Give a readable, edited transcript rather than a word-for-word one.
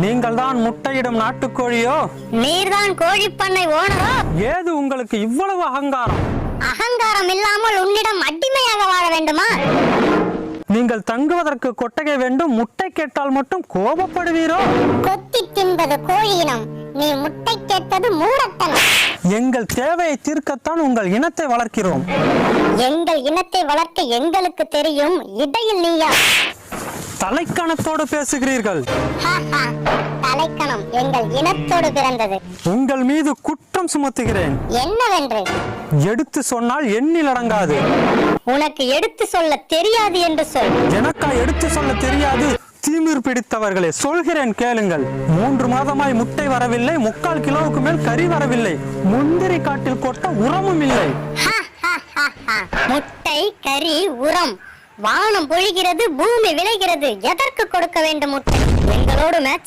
நீங்கள் தான் முட்டையிடும் நாட்டுக்கோழியோ? நீர்தான் கோழி பண்ணை ஓனரோ? ஏது உங்களுக்கு இவ்வளவு அகங்காரம்? அகங்காரம் இல்லாமல் உன்னிடம் அடிமையாக வாழ வேண்டுமா? நீங்கள் தங்குவதற்கு கொட்டகை வேண்டும், முட்டை கேட்டால் மட்டும் கோபப்படுவீரோ? கொத்தி தின்பது கோழியினம், நீ முட்டை கேட்பது மூடத்தனம். எங்கள் தேவையை தீர்க்கத்தான் உங்கள் இனத்தை வளர்க்கிறோம். எங்கள் இனத்தை வளர்க்க எங்களுக்கு தெரியும், இடையில் நீயா? தலைக்கணத்தோடு பேசுகிறீர்கள். தலைக்கணம் எங்கள் இனத்தோடு பிறந்தது. உங்கள் மீது குற்றம் சுமத்துகிறேன். என்னவென்று? எடுத்து சொன்னால் எண்ணில் அடங்காது. உனக்கு எடுத்து சொல்ல தெரியாது என்று சொல். எனக்கா எடுத்து சொல்ல தெரியாது? தீமிர் பிடித்தவர்களே, சொல்கிறேன் கேளுங்கள். 3 மாதமாய் முட்டை வரவில்லை, 3/4 கிலோவுக்கு மேல் கறி வரவில்லை, முந்திரி காட்டில் கொட்ட உரமும் இல்லை. முட்டை, கறி, உரம், வானம் பொழிகிறது, பூமி விளைகிறது, எதற்கு கொடுக்க வேண்டும் முட்டை? எங்களோடு மேட்ச்